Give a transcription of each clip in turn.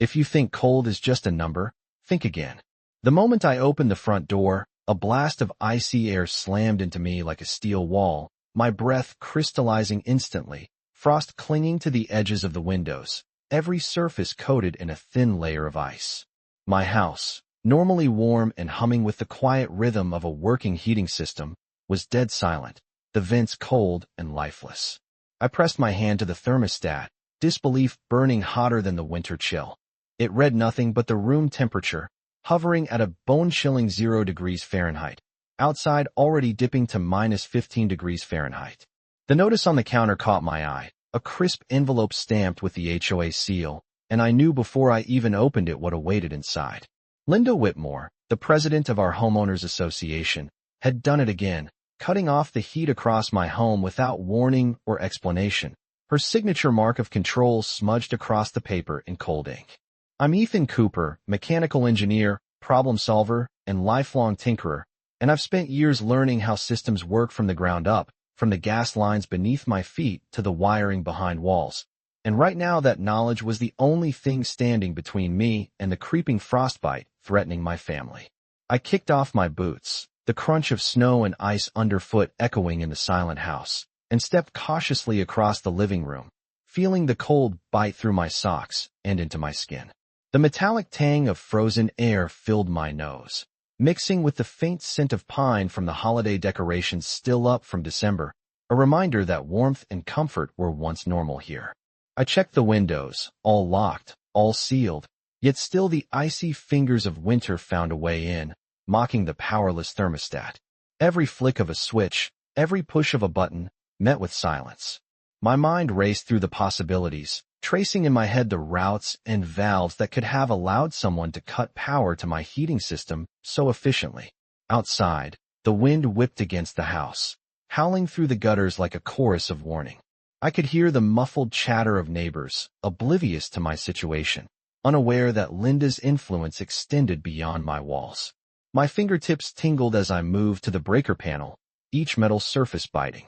If you think cold is just a number, think again. The moment I opened the front door, a blast of icy air slammed into me like a steel wall, my breath crystallizing instantly, frost clinging to the edges of the windows, every surface coated in a thin layer of ice. My house, normally warm and humming with the quiet rhythm of a working heating system, was dead silent, the vents cold and lifeless. I pressed my hand to the thermostat, disbelief burning hotter than the winter chill. It read nothing but the room temperature, hovering at a bone-chilling 0 degrees Fahrenheit, outside already dipping to minus 15 degrees Fahrenheit. The notice on the counter caught my eye, a crisp envelope stamped with the HOA seal, and I knew before I even opened it what awaited inside. Linda Whitmore, the president of our homeowners association, had done it again, cutting off the heat across my home without warning or explanation, her signature mark of control smudged across the paper in cold ink. I'm Ethan Cooper, mechanical engineer, problem solver, and lifelong tinkerer, and I've spent years learning how systems work from the ground up, from the gas lines beneath my feet to the wiring behind walls. And right now that knowledge was the only thing standing between me and the creeping frostbite threatening my family. I kicked off my boots, the crunch of snow and ice underfoot echoing in the silent house, and stepped cautiously across the living room, feeling the cold bite through my socks and into my skin. The metallic tang of frozen air filled my nose, mixing with the faint scent of pine from the holiday decorations still up from December, a reminder that warmth and comfort were once normal here. I checked the windows, all locked, all sealed, yet still the icy fingers of winter found a way in, mocking the powerless thermostat. Every flick of a switch, every push of a button, met with silence. My mind raced through the possibilities, tracing in my head the routes and valves that could have allowed someone to cut power to my heating system so efficiently. Outside, the wind whipped against the house, howling through the gutters like a chorus of warning. I could hear the muffled chatter of neighbors, oblivious to my situation, unaware that Linda's influence extended beyond my walls. My fingertips tingled as I moved to the breaker panel, each metal surface biting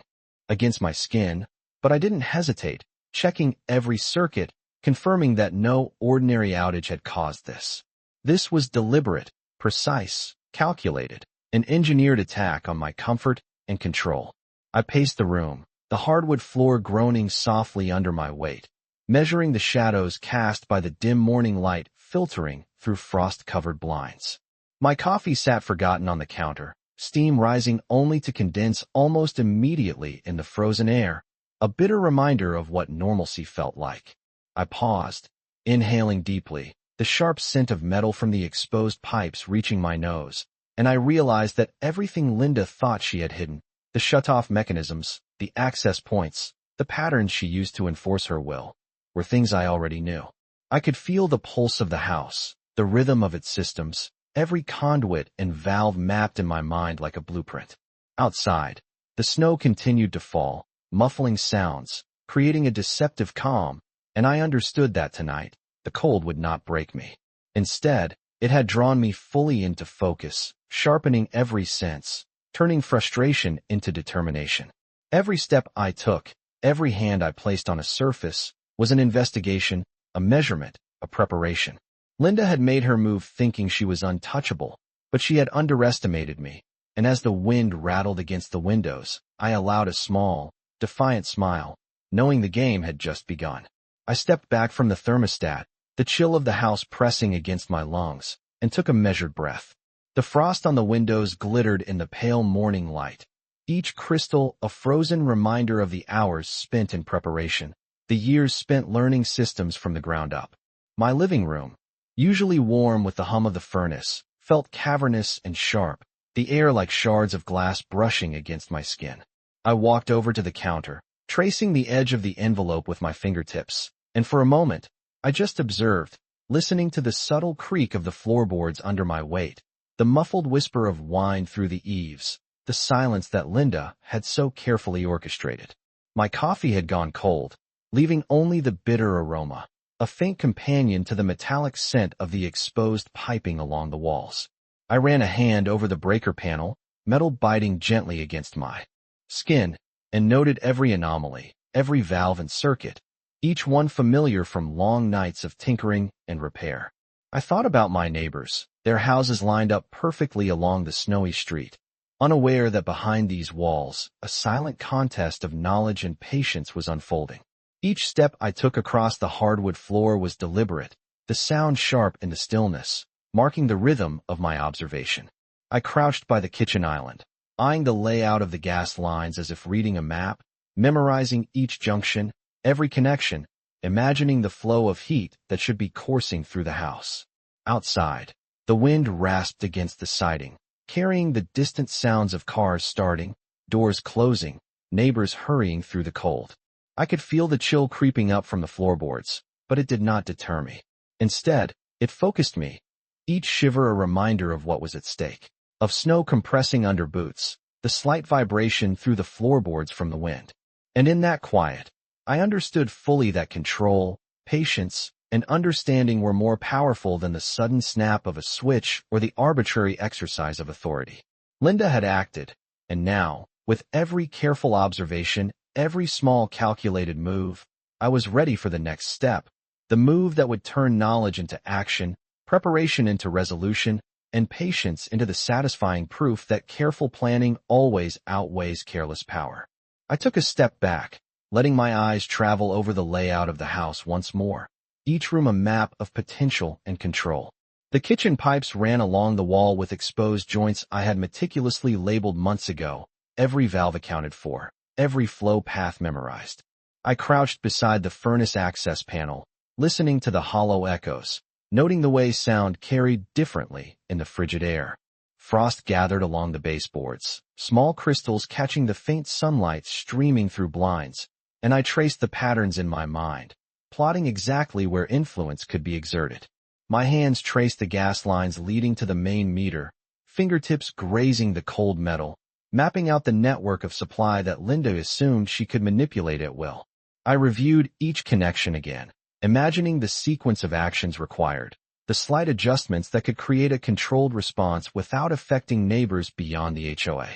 against my skin, but I didn't hesitate, checking every circuit, confirming that no ordinary outage had caused this. This was deliberate, precise, calculated, an engineered attack on my comfort and control. I paced the room, the hardwood floor groaning softly under my weight, measuring the shadows cast by the dim morning light filtering through frost-covered blinds. My coffee sat forgotten on the counter, steam rising only to condense almost immediately in the frozen air, a bitter reminder of what normalcy felt like. I paused, inhaling deeply, the sharp scent of metal from the exposed pipes reaching my nose, and I realized that everything Linda thought she had hidden, the shut-off mechanisms, the access points, the patterns she used to enforce her will, were things I already knew. I could feel the pulse of the house, the rhythm of its systems, every conduit and valve mapped in my mind like a blueprint. Outside, the snow continued to fall, muffling sounds, creating a deceptive calm, and I understood that tonight, the cold would not break me. Instead, it had drawn me fully into focus, sharpening every sense, turning frustration into determination. Every step I took, every hand I placed on a surface, was an investigation, a measurement, a preparation. Linda had made her move thinking she was untouchable, but she had underestimated me, and as the wind rattled against the windows, I allowed a small, defiant smile, knowing the game had just begun. I stepped back from the thermostat, the chill of the house pressing against my lungs, and took a measured breath. The frost on the windows glittered in the pale morning light, each crystal a frozen reminder of the hours spent in preparation, the years spent learning systems from the ground up. My living room, usually warm with the hum of the furnace, felt cavernous and sharp, the air like shards of glass brushing against my skin. I walked over to the counter, tracing the edge of the envelope with my fingertips, and for a moment, I just observed, listening to the subtle creak of the floorboards under my weight, the muffled whisper of wine through the eaves, the silence that Linda had so carefully orchestrated. My coffee had gone cold, leaving only the bitter aroma, a faint companion to the metallic scent of the exposed piping along the walls. I ran a hand over the breaker panel, metal biting gently against my skin, and noted every anomaly, every valve and circuit, each one familiar from long nights of tinkering and repair. I thought about my neighbors, their houses lined up perfectly along the snowy street, unaware that behind these walls, a silent contest of knowledge and patience was unfolding. Each step I took across the hardwood floor was deliberate, the sound sharp in the stillness, marking the rhythm of my observation. I crouched by the kitchen island, eyeing the layout of the gas lines as if reading a map, memorizing each junction, every connection, imagining the flow of heat that should be coursing through the house. Outside, the wind rasped against the siding, carrying the distant sounds of cars starting, doors closing, neighbors hurrying through the cold. I could feel the chill creeping up from the floorboards, but it did not deter me. Instead, it focused me, each shiver a reminder of what was at stake, of snow compressing under boots, the slight vibration through the floorboards from the wind. And in that quiet, I understood fully that control, patience, and understanding were more powerful than the sudden snap of a switch or the arbitrary exercise of authority. Linda had acted, and now, with every careful observation, every small calculated move, I was ready for the next step, the move that would turn knowledge into action, preparation into resolution, and patience into the satisfying proof that careful planning always outweighs careless power. I took a step back, letting my eyes travel over the layout of the house once more, each room a map of potential and control. The kitchen pipes ran along the wall with exposed joints I had meticulously labeled months ago, every valve accounted for, every flow path memorized. I crouched beside the furnace access panel, listening to the hollow echoes, noting the way sound carried differently in the frigid air. Frost gathered along the baseboards, small crystals catching the faint sunlight streaming through blinds, and I traced the patterns in my mind, plotting exactly where influence could be exerted. My hands traced the gas lines leading to the main meter, fingertips grazing the cold metal, mapping out the network of supply that Linda assumed she could manipulate at will. I reviewed each connection again, imagining the sequence of actions required, the slight adjustments that could create a controlled response without affecting neighbors beyond the HOA.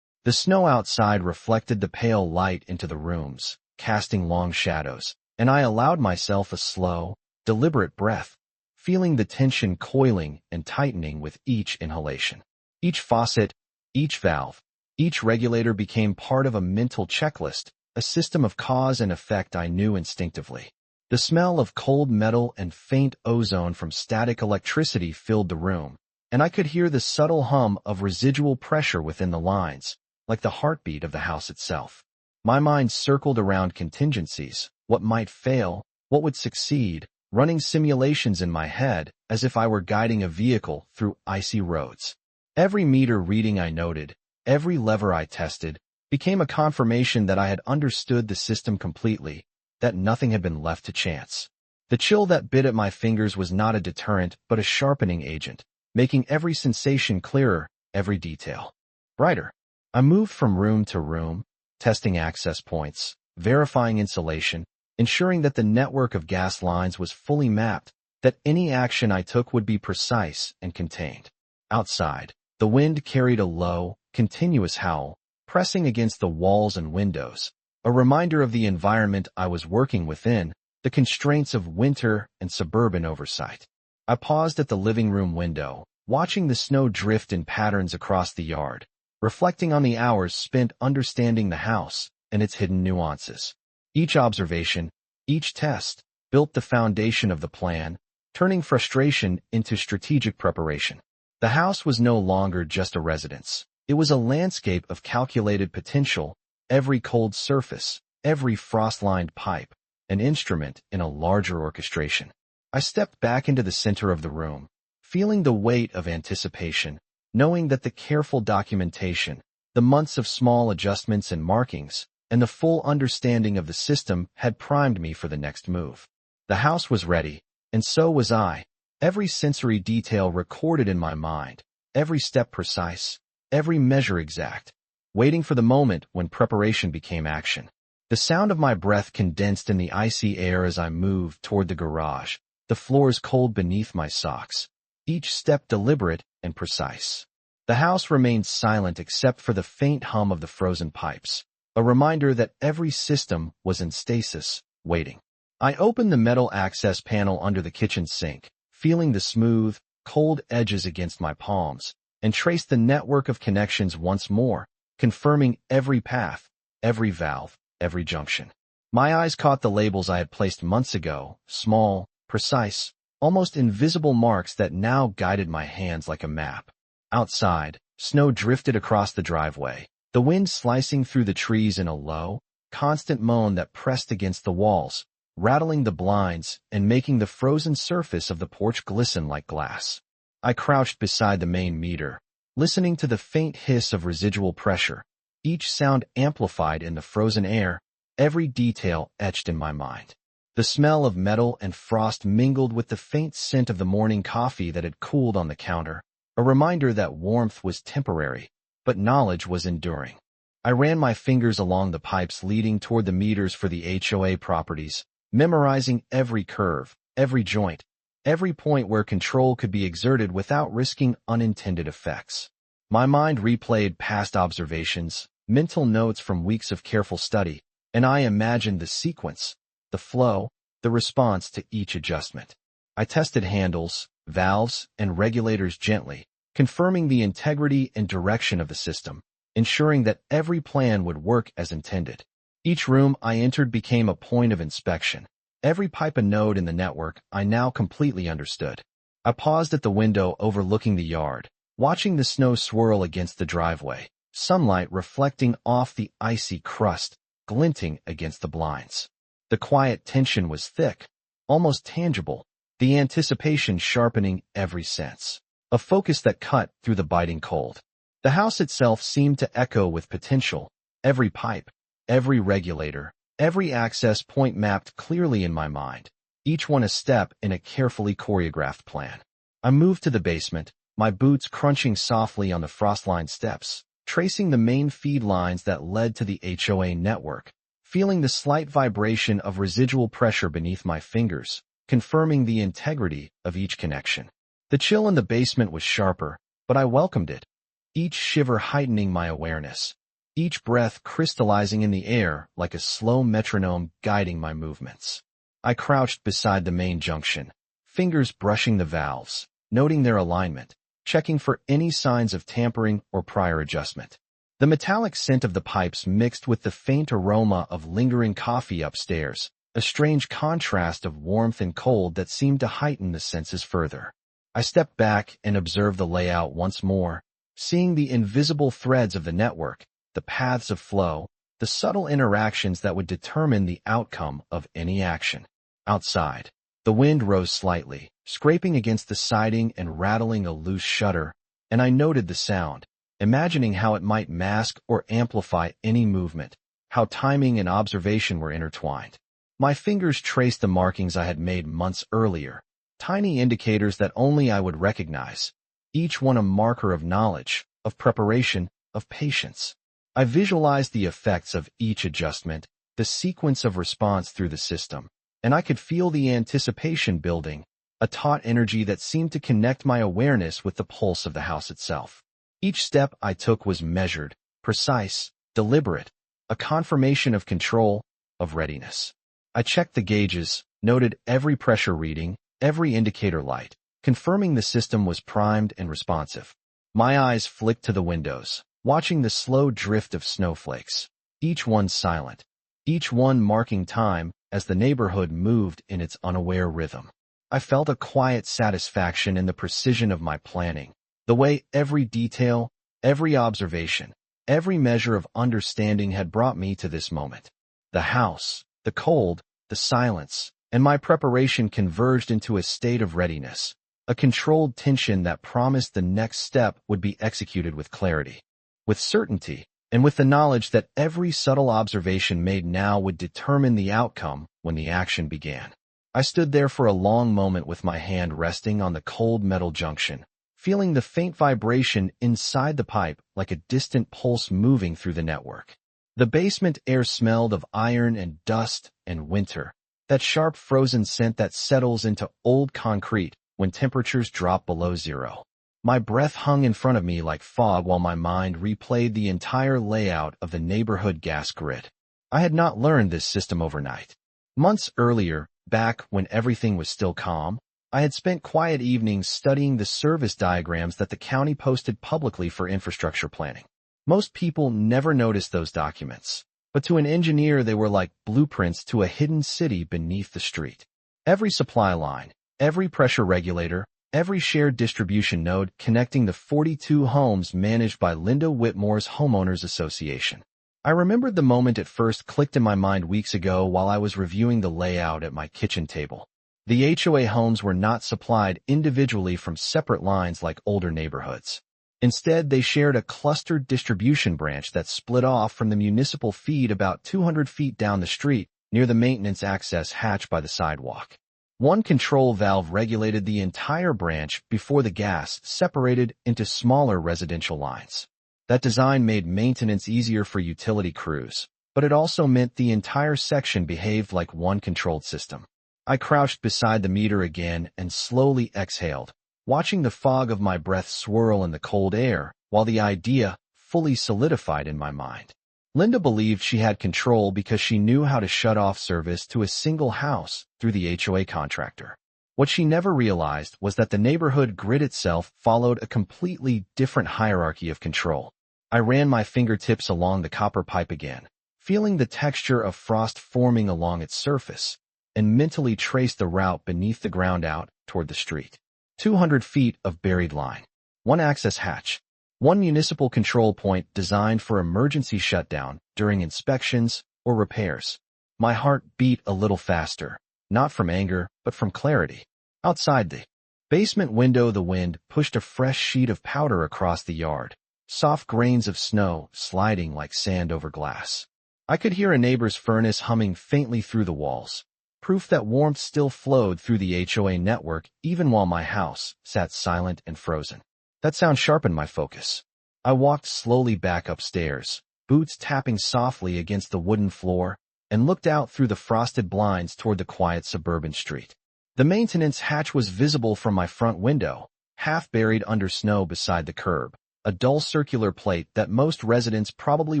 The snow outside reflected the pale light into the rooms, casting long shadows, and I allowed myself a slow, deliberate breath, feeling the tension coiling and tightening with each inhalation. Each faucet, each valve, each regulator became part of a mental checklist, a system of cause and effect I knew instinctively. The smell of cold metal and faint ozone from static electricity filled the room, and I could hear the subtle hum of residual pressure within the lines, like the heartbeat of the house itself. My mind circled around contingencies, what might fail, what would succeed, running simulations in my head as if I were guiding a vehicle through icy roads. Every meter reading I noted, every lever I tested, became a confirmation that I had understood the system completely, that nothing had been left to chance. The chill that bit at my fingers was not a deterrent but a sharpening agent, making every sensation clearer, every detail brighter. I moved from room to room, testing access points, verifying insulation, ensuring that the network of gas lines was fully mapped, that any action I took would be precise and contained. Outside, the wind carried a low, continuous howl, pressing against the walls and windows, a reminder of the environment I was working within, the constraints of winter and suburban oversight. I paused at the living room window, watching the snow drift in patterns across the yard, reflecting on the hours spent understanding the house and its hidden nuances. Each observation, each test, built the foundation of the plan, turning frustration into strategic preparation. The house was no longer just a residence. It was a landscape of calculated potential, every cold surface, every frost-lined pipe, an instrument in a larger orchestration. I stepped back into the center of the room, feeling the weight of anticipation, knowing that the careful documentation, the months of small adjustments and markings, and the full understanding of the system had primed me for the next move. The house was ready, and so was I, every sensory detail recorded in my mind, every step precise, every measure exact, waiting for the moment when preparation became action. The sound of my breath condensed in the icy air as I moved toward the garage, the floors cold beneath my socks, each step deliberate and precise. The house remained silent except for the faint hum of the frozen pipes, a reminder that every system was in stasis, waiting. I opened the metal access panel under the kitchen sink, feeling the smooth, cold edges against my palms, and traced the network of connections once more, confirming every path, every valve, every junction. My eyes caught the labels I had placed months ago, small, precise, almost invisible marks that now guided my hands like a map. Outside, snow drifted across the driveway, the wind slicing through the trees in a low, constant moan that pressed against the walls, rattling the blinds and making the frozen surface of the porch glisten like glass. I crouched beside the main meter, listening to the faint hiss of residual pressure, each sound amplified in the frozen air, every detail etched in my mind. The smell of metal and frost mingled with the faint scent of the morning coffee that had cooled on the counter, a reminder that warmth was temporary, but knowledge was enduring. I ran my fingers along the pipes leading toward the meters for the HOA properties, memorizing every curve, every joint, every point where control could be exerted without risking unintended effects. My mind replayed past observations, mental notes from weeks of careful study, and I imagined the sequence, the flow, the response to each adjustment. I tested handles, valves, and regulators gently, confirming the integrity and direction of the system, ensuring that every plan would work as intended. Each room I entered became a point of inspection. Every pipe a node in the network I now completely understood. I paused at the window overlooking the yard, watching the snow swirl against the driveway, sunlight reflecting off the icy crust, glinting against the blinds. The quiet tension was thick, almost tangible, the anticipation sharpening every sense, a focus that cut through the biting cold. The house itself seemed to echo with potential, every pipe, every regulator, every access point mapped clearly in my mind, each one a step in a carefully choreographed plan. I moved to the basement, my boots crunching softly on the frost-lined steps, tracing the main feed lines that led to the HOA network, feeling the slight vibration of residual pressure beneath my fingers, confirming the integrity of each connection. The chill in the basement was sharper, but I welcomed it, each shiver heightening my awareness, each breath crystallizing in the air like a slow metronome guiding my movements. I crouched beside the main junction, fingers brushing the valves, noting their alignment, checking for any signs of tampering or prior adjustment. The metallic scent of the pipes mixed with the faint aroma of lingering coffee upstairs, a strange contrast of warmth and cold that seemed to heighten the senses further. I stepped back and observed the layout once more, seeing the invisible threads of the network, the paths of flow, the subtle interactions that would determine the outcome of any action. Outside, the wind rose slightly, scraping against the siding and rattling a loose shutter, and I noted the sound, imagining how it might mask or amplify any movement, how timing and observation were intertwined. My fingers traced the markings I had made months earlier, tiny indicators that only I would recognize, each one a marker of knowledge, of preparation, of patience. I visualized the effects of each adjustment, the sequence of response through the system, and I could feel the anticipation building, a taut energy that seemed to connect my awareness with the pulse of the house itself. Each step I took was measured, precise, deliberate, a confirmation of control, of readiness. I checked the gauges, noted every pressure reading, every indicator light, confirming the system was primed and responsive. My eyes flicked to the windows, watching the slow drift of snowflakes, each one silent, each one marking time as the neighborhood moved in its unaware rhythm. I felt a quiet satisfaction in the precision of my planning, the way every detail, every observation, every measure of understanding had brought me to this moment. The house, the cold, the silence, and my preparation converged into a state of readiness, a controlled tension that promised the next step would be executed with clarity, with certainty, and with the knowledge that every subtle observation made now would determine the outcome when the action began. I stood there for a long moment with my hand resting on the cold metal junction, feeling the faint vibration inside the pipe like a distant pulse moving through the network. The basement air smelled of iron and dust and winter, that sharp frozen scent that settles into old concrete when temperatures drop below zero. My breath hung in front of me like fog while my mind replayed the entire layout of the neighborhood gas grid. I had not learned this system overnight. Months earlier, Back when everything was still calm, I had spent quiet evenings studying the service diagrams that the county posted publicly for infrastructure planning. Most people never noticed those documents, but to an engineer they were like blueprints to a hidden city beneath the street. Every supply line, every pressure regulator, every shared distribution node connecting the 42 homes managed by Linda Whitmore's Homeowners Association. I remembered the moment it first clicked in my mind weeks ago while I was reviewing the layout at my kitchen table. The HOA homes were not supplied individually from separate lines like older neighborhoods. Instead, they shared a clustered distribution branch that split off from the municipal feed about 200 feet down the street near the maintenance access hatch by the sidewalk. One control valve regulated the entire branch before the gas separated into smaller residential lines. That design made maintenance easier for utility crews, but it also meant the entire section behaved like one controlled system. I crouched beside the meter again and slowly exhaled, watching the fog of my breath swirl in the cold air while the idea fully solidified in my mind. Linda believed she had control because she knew how to shut off service to a single house through the HOA contractor. What she never realized was that the neighborhood grid itself followed a completely different hierarchy of control. I ran my fingertips along the copper pipe again, feeling the texture of frost forming along its surface, and mentally traced the route beneath the ground out toward the street. 200 feet of buried line. One access hatch. One municipal control point designed for emergency shutdown during inspections or repairs. My heart beat a little faster, not from anger, but from clarity. Outside the basement window, the wind pushed a fresh sheet of powder across the yard, soft grains of snow sliding like sand over glass. I could hear a neighbor's furnace humming faintly through the walls, proof that warmth still flowed through the HOA network even while my house sat silent and frozen. That sound sharpened my focus. I walked slowly back upstairs, boots tapping softly against the wooden floor, and looked out through the frosted blinds toward the quiet suburban street. The maintenance hatch was visible from my front window, half buried under snow beside the curb, a dull circular plate that most residents probably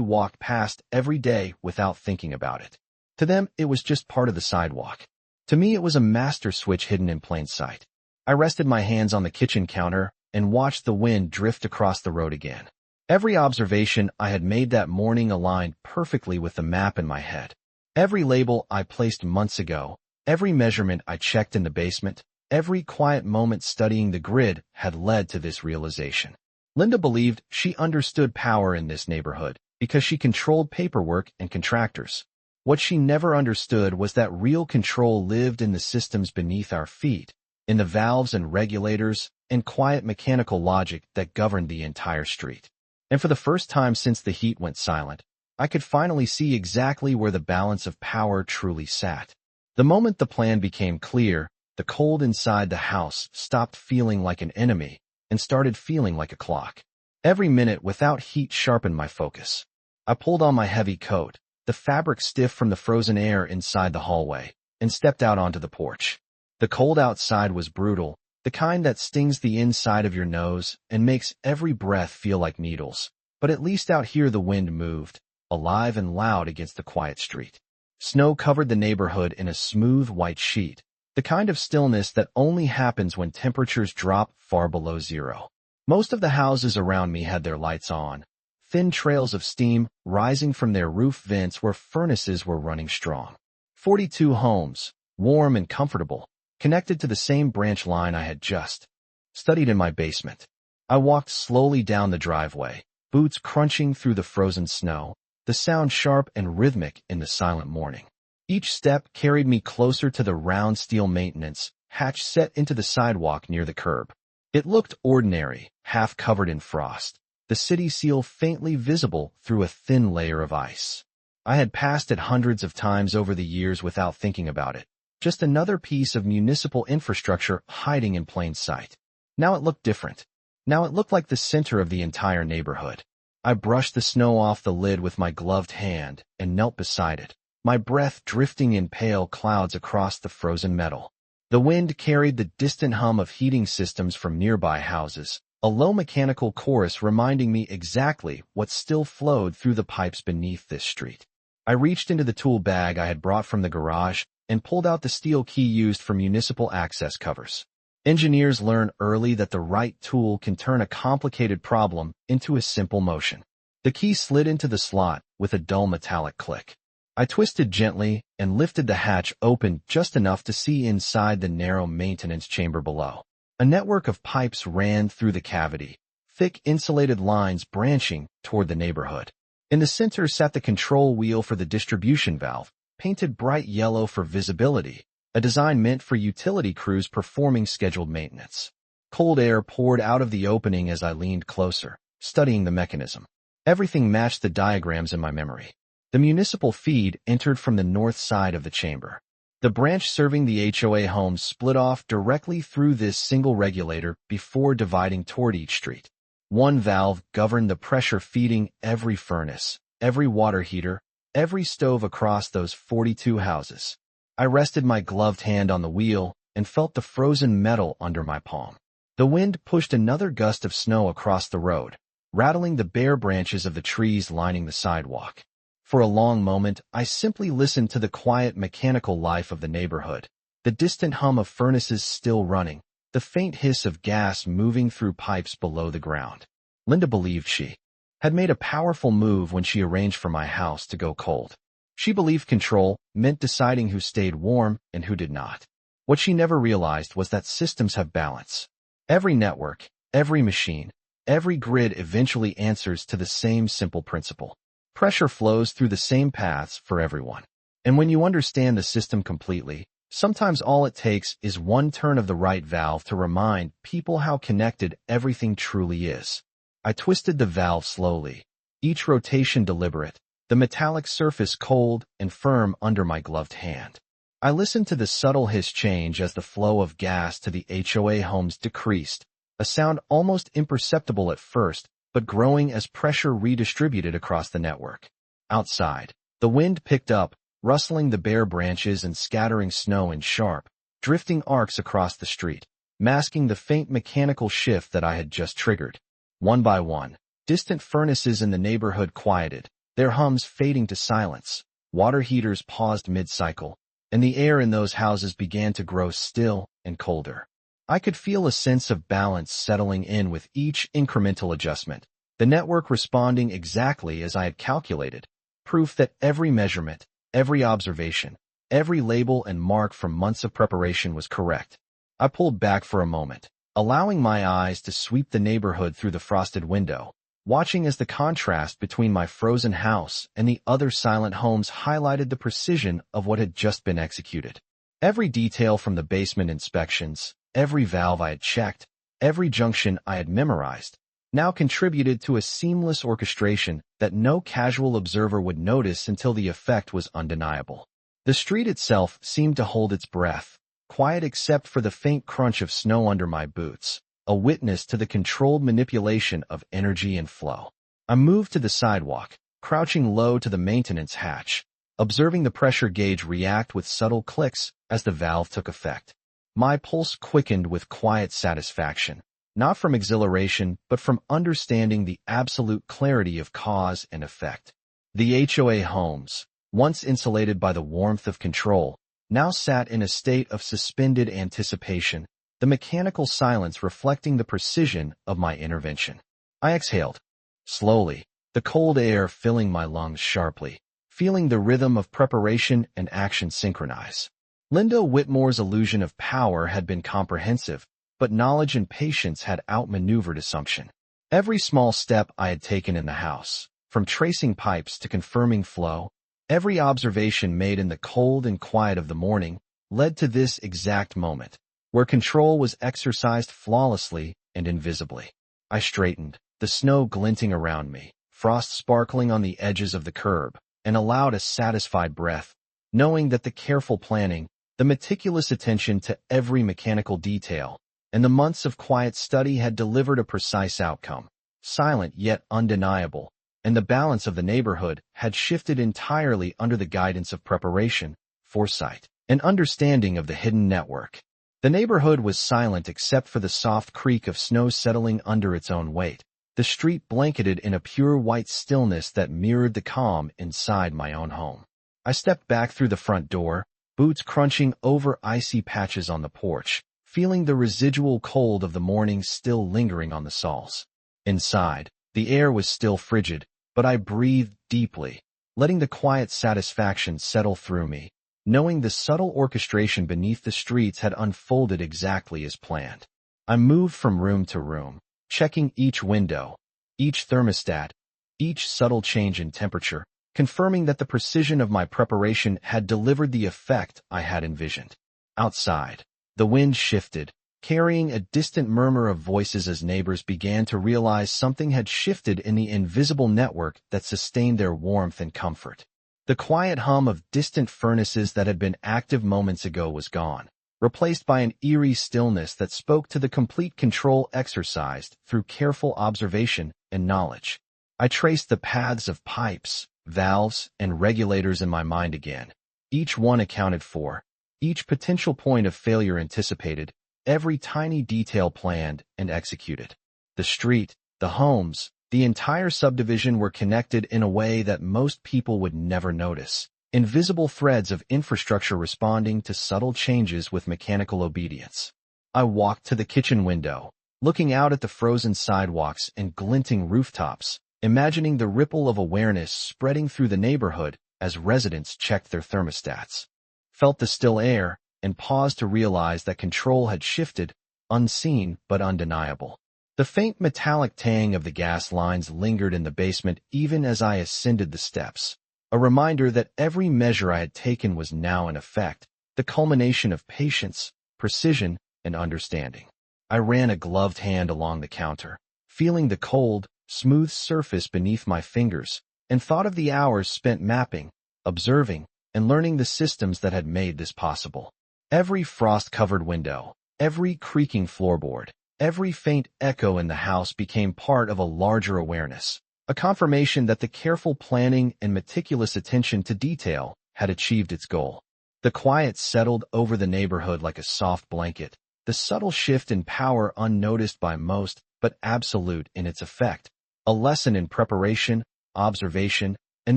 walked past every day without thinking about it. To them, it was just part of the sidewalk. To me, it was a master switch hidden in plain sight. I rested my hands on the kitchen counter and watched the wind drift across the road again. Every observation I had made that morning aligned perfectly with the map in my head. Every label I placed months ago, every measurement I checked in the basement, every quiet moment studying the grid had led to this realization. Linda believed she understood power in this neighborhood because she controlled paperwork and contractors. What she never understood was that real control lived in the systems beneath our feet, in the valves and regulators and quiet mechanical logic that governed the entire street. And for the first time since the heat went silent, I could finally see exactly where the balance of power truly sat. The moment the plan became clear, the cold inside the house stopped feeling like an enemy and started feeling like a clock. Every minute without heat sharpened my focus. I pulled on my heavy coat, the fabric stiff from the frozen air inside the hallway, and stepped out onto the porch. The cold outside was brutal, the kind that stings the inside of your nose and makes every breath feel like needles. But at least out here the wind moved, alive and loud against the quiet street. Snow covered the neighborhood in a smooth white sheet, the kind of stillness that only happens when temperatures drop far below zero. Most of the houses around me had their lights on, thin trails of steam rising from their roof vents where furnaces were running strong. 42 homes, warm and comfortable, connected to the same branch line I had just studied in my basement. I walked slowly down the driveway, boots crunching through the frozen snow, the sound sharp and rhythmic in the silent morning. Each step carried me closer to the round steel maintenance hatch set into the sidewalk near the curb. It looked ordinary, half covered in frost, the city seal faintly visible through a thin layer of ice. I had passed it hundreds of times over the years without thinking about it. Just another piece of municipal infrastructure hiding in plain sight. Now it looked different. Now it looked like the center of the entire neighborhood. I brushed the snow off the lid with my gloved hand and knelt beside it, my breath drifting in pale clouds across the frozen metal. The wind carried the distant hum of heating systems from nearby houses, a low mechanical chorus reminding me exactly what still flowed through the pipes beneath this street. I reached into the tool bag I had brought from the garage and pulled out the steel key used for municipal access covers. Engineers learn early that the right tool can turn a complicated problem into a simple motion. The key slid into the slot with a dull metallic click. I twisted gently and lifted the hatch open just enough to see inside the narrow maintenance chamber below. A network of pipes ran through the cavity, thick insulated lines branching toward the neighborhood. In the center sat the control wheel for the distribution valve, painted bright yellow for visibility, a design meant for utility crews performing scheduled maintenance. Cold air poured out of the opening as I leaned closer, studying the mechanism. Everything matched the diagrams in my memory. The municipal feed entered from the north side of the chamber. The branch serving the HOA homes split off directly through this single regulator before dividing toward each street. One valve governed the pressure feeding every furnace, every water heater, every stove across those 42 houses. I rested my gloved hand on the wheel and felt the frozen metal under my palm. The wind pushed another gust of snow across the road, rattling the bare branches of the trees lining the sidewalk. For a long moment, I simply listened to the quiet mechanical life of the neighborhood, the distant hum of furnaces still running, the faint hiss of gas moving through pipes below the ground. Linda believed she had made a powerful move when she arranged for my house to go cold. She believed control meant deciding who stayed warm and who did not. What she never realized was that systems have balance. Every network, every machine, every grid eventually answers to the same simple principle. Pressure flows through the same paths for everyone. And when you understand the system completely, sometimes all it takes is one turn of the right valve to remind people how connected everything truly is. I twisted the valve slowly, each rotation deliberate, the metallic surface cold and firm under my gloved hand. I listened to the subtle hiss change as the flow of gas to the HOA homes decreased, a sound almost imperceptible at first, but growing as pressure redistributed across the network. Outside, the wind picked up, rustling the bare branches and scattering snow in sharp, drifting arcs across the street, masking the faint mechanical shift that I had just triggered. One by one, distant furnaces in the neighborhood quieted, their hums fading to silence. Water heaters paused mid-cycle, and the air in those houses began to grow still and colder. I could feel a sense of balance settling in with each incremental adjustment, the network responding exactly as I had calculated, proof that every measurement, every observation, every label and mark from months of preparation was correct. I pulled back for a moment, allowing my eyes to sweep the neighborhood through the frosted window, watching as the contrast between my frozen house and the other silent homes highlighted the precision of what had just been executed. Every detail from the basement inspections, every valve I had checked, every junction I had memorized, now contributed to a seamless orchestration that no casual observer would notice until the effect was undeniable. The street itself seemed to hold its breath, quiet except for the faint crunch of snow under my boots, a witness to the controlled manipulation of energy and flow. I moved to the sidewalk, crouching low to the maintenance hatch, observing the pressure gauge react with subtle clicks as the valve took effect. My pulse quickened with quiet satisfaction, not from exhilaration but from understanding the absolute clarity of cause and effect. The HOA homes, once insulated by the warmth of control, now sat in a state of suspended anticipation, the mechanical silence reflecting the precision of my intervention. I exhaled, slowly, the cold air filling my lungs sharply, feeling the rhythm of preparation and action synchronize. Linda Whitmore's illusion of power had been comprehensive, but knowledge and patience had outmaneuvered assumption. Every small step I had taken in the house, from tracing pipes to confirming flow, every observation made in the cold and quiet of the morning, led to this exact moment, where control was exercised flawlessly and invisibly. I straightened, the snow glinting around me, frost sparkling on the edges of the curb, and allowed a satisfied breath, knowing that the careful planning, the meticulous attention to every mechanical detail, and the months of quiet study had delivered a precise outcome, silent yet undeniable, and the balance of the neighborhood had shifted entirely under the guidance of preparation, foresight, and understanding of the hidden network. The neighborhood was silent except for the soft creak of snow settling under its own weight, the street blanketed in a pure white stillness that mirrored the calm inside my own home. I stepped back through the front door, boots crunching over icy patches on the porch, feeling the residual cold of the morning still lingering on the soles. Inside, the air was still frigid, but I breathed deeply, letting the quiet satisfaction settle through me, knowing the subtle orchestration beneath the streets had unfolded exactly as planned. I moved from room to room, checking each window, each thermostat, each subtle change in temperature, confirming that the precision of my preparation had delivered the effect I had envisioned. Outside, the wind shifted, carrying a distant murmur of voices as neighbors began to realize something had shifted in the invisible network that sustained their warmth and comfort. The quiet hum of distant furnaces that had been active moments ago was gone, replaced by an eerie stillness that spoke to the complete control exercised through careful observation and knowledge. I traced the paths of pipes, valves, and regulators in my mind again, each one accounted for, each potential point of failure anticipated, every tiny detail planned and executed. The street, the homes, the entire subdivision were connected in a way that most people would never notice, invisible threads of infrastructure responding to subtle changes with mechanical obedience. I walked to the kitchen window, looking out at the frozen sidewalks and glinting rooftops, imagining the ripple of awareness spreading through the neighborhood as residents checked their thermostats. Felt the still air, and paused to realize that control had shifted, unseen but undeniable. The faint metallic tang of the gas lines lingered in the basement even as I ascended the steps, a reminder that every measure I had taken was now in effect, the culmination of patience, precision, and understanding. I ran a gloved hand along the counter, feeling the cold, smooth surface beneath my fingers, and thought of the hours spent mapping, observing, and learning the systems that had made this possible. Every frost-covered window, every creaking floorboard, every faint echo in the house became part of a larger awareness, a confirmation that the careful planning and meticulous attention to detail had achieved its goal. The quiet settled over the neighborhood like a soft blanket, the subtle shift in power unnoticed by most but absolute in its effect, a lesson in preparation, observation, and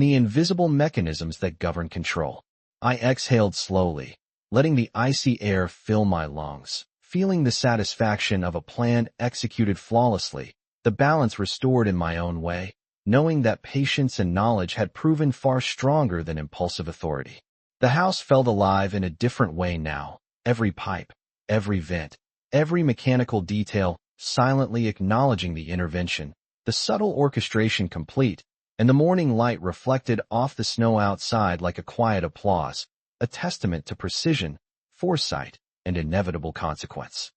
the invisible mechanisms that govern control. I exhaled slowly, letting the icy air fill my lungs, feeling the satisfaction of a plan executed flawlessly, the balance restored in my own way, knowing that patience and knowledge had proven far stronger than impulsive authority. The house felt alive in a different way now, every pipe, every vent, every mechanical detail silently acknowledging the intervention, the subtle orchestration complete, and the morning light reflected off the snow outside like a quiet applause, a testament to precision, foresight, and inevitable consequence.